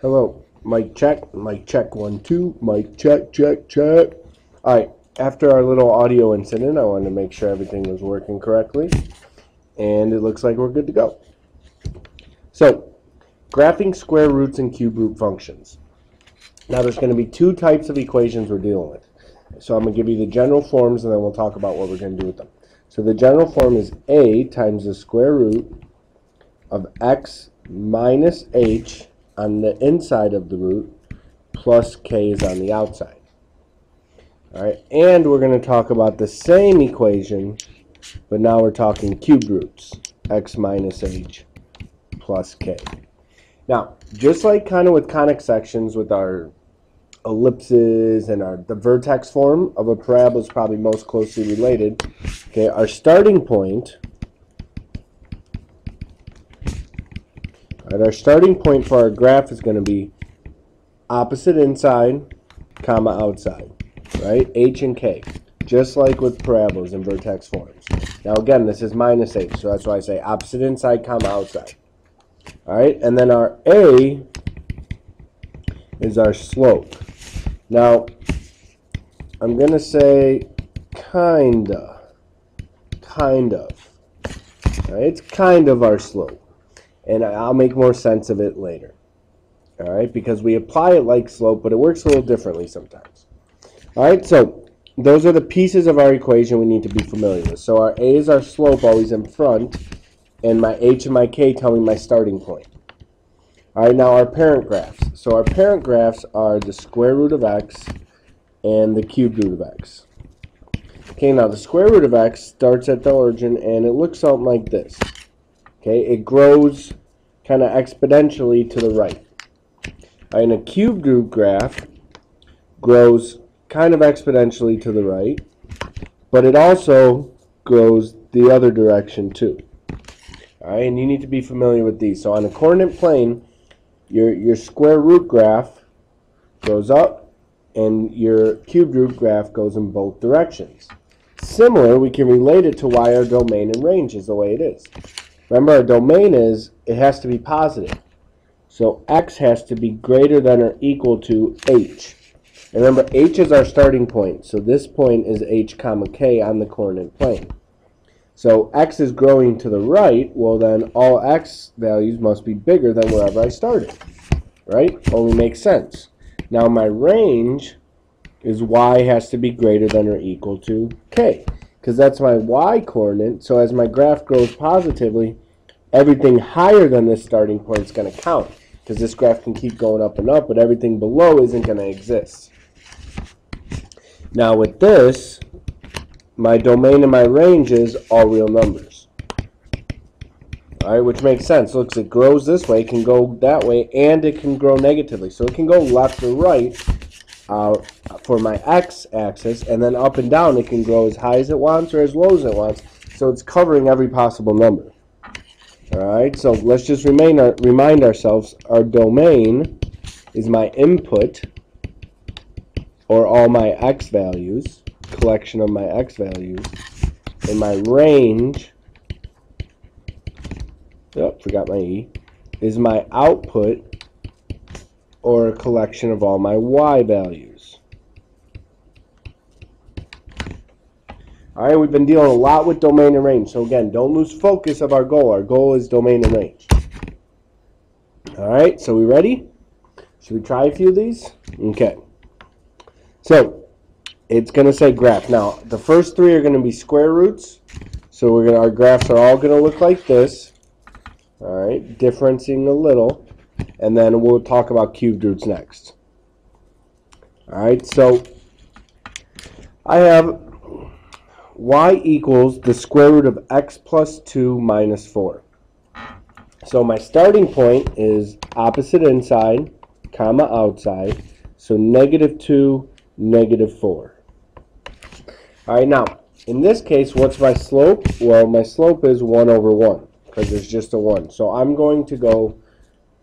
Hello, mic check, 1 2, mic check, check, check. Alright, after our little audio incident, I wanted to make sure everything was working correctly, and it looks like we're good to go. So, graphing square roots and cube root functions. Now there's going to be two types of equations we're dealing with. So I'm going to give you the general forms and then we'll talk about what we're going to do with them. So the general form is a times the square root of x minus h on the inside of the root plus k is on the outside. Alright, and we're going to talk about the same equation, but now we're talking cube roots, x minus h plus k. Now, just like kind of with conic sections with our ellipses and the vertex form of a parabola is probably most closely related. Okay, our starting point, our starting point for our graph is going to be opposite inside, comma outside, right? H and K, just like with parabolas and vertex forms. Now again, this is minus h, so that's why I say opposite inside, comma outside. All right, and then our A is our slope. Now, I'm going to say kinda. Right? It's kind of our slope. And I'll make more sense of it later. Alright, because we apply it like slope, but it works a little differently sometimes. Alright, so those are the pieces of our equation we need to be familiar with. So our A is our slope always in front, and my H and my K tell me my starting point. Alright, now our parent graphs. So our parent graphs are the square root of x and the cube root of x. Okay, now the square root of x starts at the origin and it looks something like this. Okay, it grows kind of exponentially to the right. Alright, and a cube root graph grows kind of exponentially to the right, but it also grows the other direction too. Alright, and you need to be familiar with these. So on a coordinate plane, your square root graph goes up and your cube root graph goes in both directions. Similar, we can relate it to why our domain and range is the way it is. Remember, our domain is, it has to be positive. So x has to be greater than or equal to h. And remember, h is our starting point. So this point is h comma k on the coordinate plane. So x is growing to the right, well then all x values must be bigger than wherever I started, right? Only makes sense. Now my range is y has to be greater than or equal to k, because that's my y coordinate. So as my graph grows positively, everything higher than this starting point is going to count, because this graph can keep going up and up, but everything below isn't going to exist. Now with this, my domain and my range is all real numbers. Alright, which makes sense. Look, it grows this way, it can go that way, and it can grow negatively. So it can go left or right for my x-axis, and then up and down it can grow as high as it wants or as low as it wants. So it's covering every possible number. Alright, so let's just remind ourselves, our domain is my input, or all my x values, collection of my x values, and my range, forgot my e, is my output, or a collection of all my y values. Alright, we've been dealing a lot with domain and range, so again, don't lose focus of our goal. Our goal is domain and range. Alright, so we ready? Should we try a few of these? Okay. So, it's going to say graph. Now, the first three are going to be square roots. So our graphs are all going to look like this. Alright, differencing a little. And then we'll talk about cube roots next. Alright, so I have y equals the square root of x plus 2 minus 4. So my starting point is opposite inside, comma outside. So -2, -4. Alright, now, in this case, what's my slope? Well, my slope is 1 over 1, because there's just a 1. So I'm going to go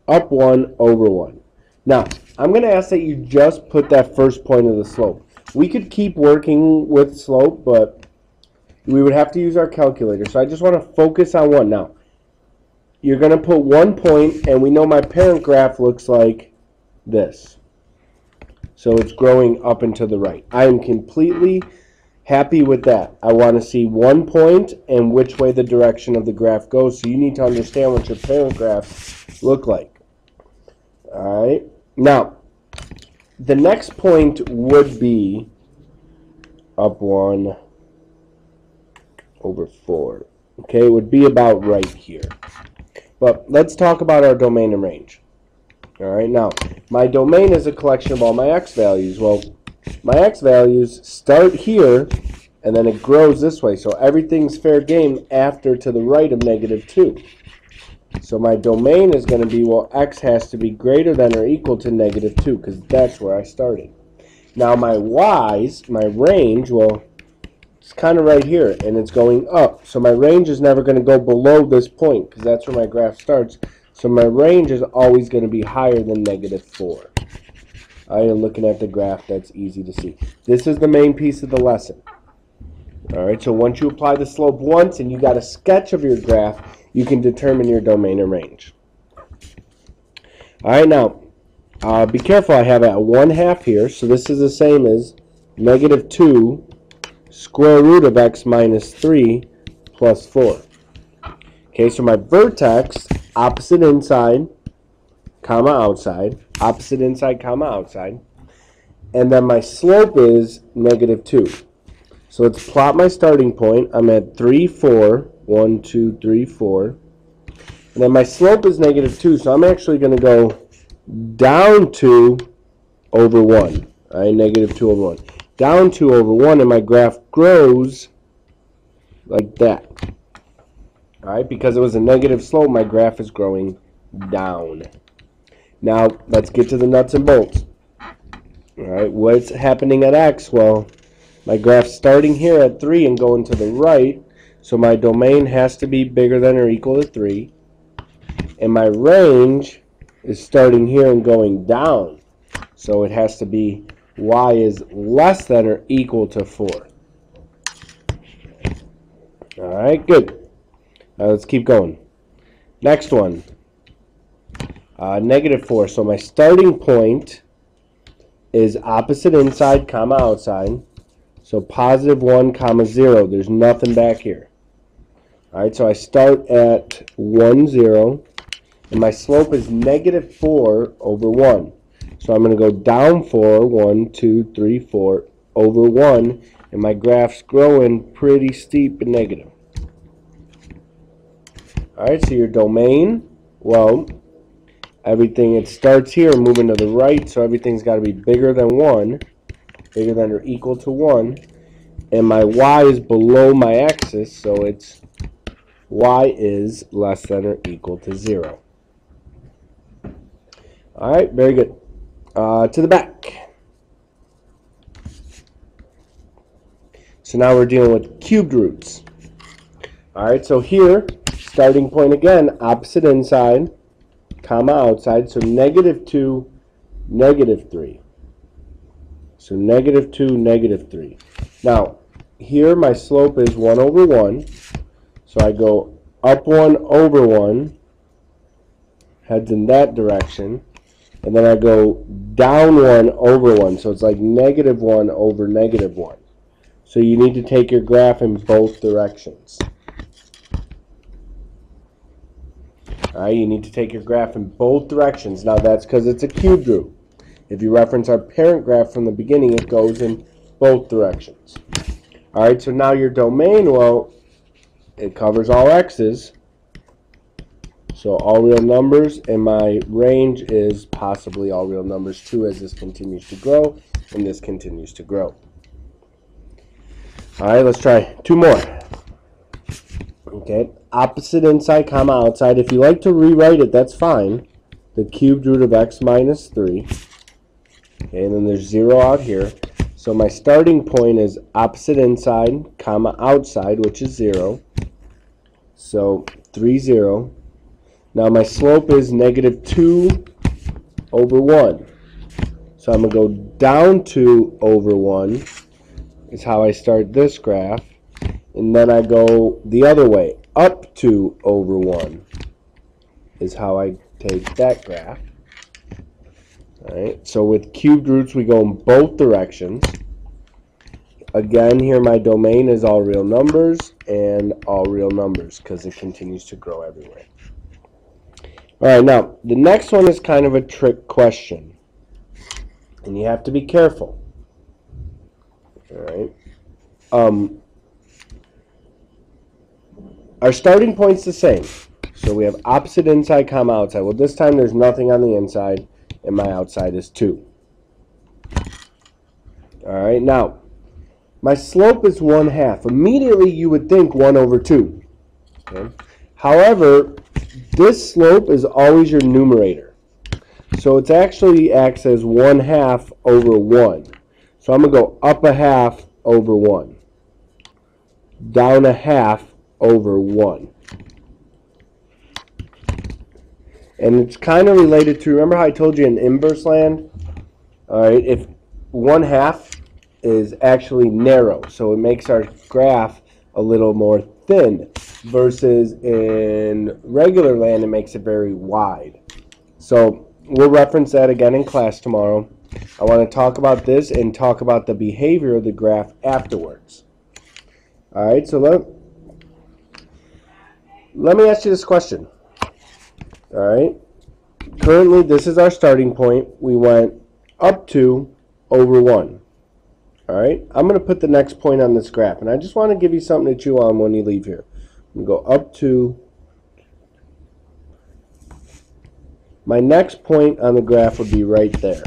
up 1 over 1. Now, I'm going to ask that you just put that first point of the slope. We could keep working with slope, but we would have to use our calculator. So I just want to focus on 1. Now, you're going to put 1 point, and we know my parent graph looks like this. So it's growing up and to the right. I am completely happy with that. I want to see 1 point and which way the direction of the graph goes. So you need to understand what your parent graphs look like. All right. Now, the next point would be up 1 over 4. Okay, it would be about right here. But let's talk about our domain and range. All right, now, my domain is a collection of all my x values. Well, my x values start here, and then it grows this way. So everything's fair game after to the right of -2. So my domain is going to be, well, x has to be greater than or equal to -2, because that's where I started. Now my y's, my range, well, it's kind of right here, and it's going up. So my range is never going to go below this point, because that's where my graph starts. So my range is always going to be higher than -4. I am looking at the graph. That's easy to see. This is the main piece of the lesson. All right, so once you apply the slope once and you got a sketch of your graph, you can determine your domain and range. All right, now, be careful. I have a 1/2 here, so this is the same as -2 square root of x minus 3 plus 4. Okay, so my vertex, opposite inside, comma outside, opposite inside, comma outside, and then my slope is -2. So let's plot my starting point. I'm at 3, 4, 1, 2, 3, 4. And then my slope is -2, so I'm actually going to go down 2 over 1. All right, -2 over 1. Down 2 over 1, and my graph grows like that. All right, because it was a negative slope, my graph is growing down. Now, let's get to the nuts and bolts. All right, what's happening at x? Well, my graph's starting here at 3 and going to the right, so my domain has to be bigger than or equal to 3. And my range is starting here and going down, so it has to be y is less than or equal to 4. All right, good. Let's keep going. Next one, -4. So my starting point is opposite inside, comma outside. So +1, comma 0. There's nothing back here. All right, so I start at 1, 0, and my slope is -4 over 1. So I'm going to go down 4, 1, 2, 3, 4, over 1, and my graph's growing pretty steep and negative. All right, so your domain, well, everything, it starts here moving to the right, so everything's got to be bigger than 1, bigger than or equal to 1, and my y is below my axis, so it's y is less than or equal to 0. All right, very good. To the back. So now we're dealing with cubed roots. All right, so here, starting point again, opposite inside, comma outside, so -2, -3. So -2, -3. Now, here my slope is 1 over 1, so I go up 1 over 1, heads in that direction, and then I go down 1 over 1, so it's like -1 over -1. So you need to take your graph in both directions. All right, you need to take your graph in both directions. Now that's because it's a cubed root. If you reference our parent graph from the beginning, it goes in both directions. All right, so now your domain, well, it covers all x's. So all real numbers, and my range is possibly all real numbers too, as this continues to grow and this continues to grow. All right, let's try 2 more. Okay, opposite inside, comma outside. If you like to rewrite it, that's fine. The cubed root of x minus 3. Okay, and then there's 0 out here. So my starting point is opposite inside, comma outside, which is 0. So 3, 0. Now my slope is -2 over 1. So I'm going to go down 2 over 1 is how I start this graph. And then I go the other way, up 2 over 1 is how I take that graph. Alright, so with cubed roots we go in both directions. Again, here my domain is all real numbers and all real numbers because it continues to grow everywhere. Alright, now the next one is kind of a trick question. And you have to be careful. Alright. Our starting point's the same. So we have opposite inside, comma outside. Well, this time there's nothing on the inside, and my outside is 2. Alright, now, my slope is 1/2. Immediately you would think 1 over 2. Okay? However, this slope is always your numerator. So it actually acts as 1/2 over 1. So I'm going to go up 1/2 over 1. Down 1/2 over 1. And it's kind of related to, remember how I told you in inverse land? Alright, if 1/2 is actually narrow, so it makes our graph a little more thin, versus in regular land it makes it very wide. So we'll reference that again in class tomorrow. I want to talk about this and talk about the behavior of the graph afterwards. Alright, so let me ask you this question. Alright, currently this is our starting point. We went up 2 over 1. Alright, I'm going to put the next point on this graph, and I just want to give you something to chew on when you leave here. I'm going to go up 2. My next point on the graph would be right there.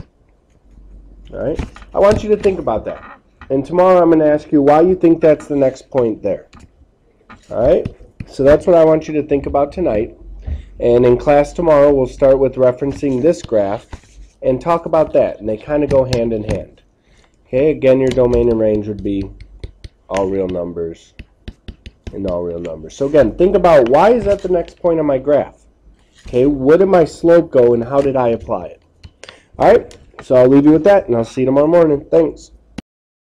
Alright, I want you to think about that. And tomorrow I'm going to ask you why you think that's the next point there. Alright, so that's what I want you to think about tonight. And in class tomorrow we'll start with referencing this graph and talk about that. And they kind of go hand in hand. Okay, again, your domain and range would be all real numbers and all real numbers. So again, think about why is that the next point on my graph? Okay, where did my slope go and how did I apply it? Alright, so I'll leave you with that and I'll see you tomorrow morning. Thanks.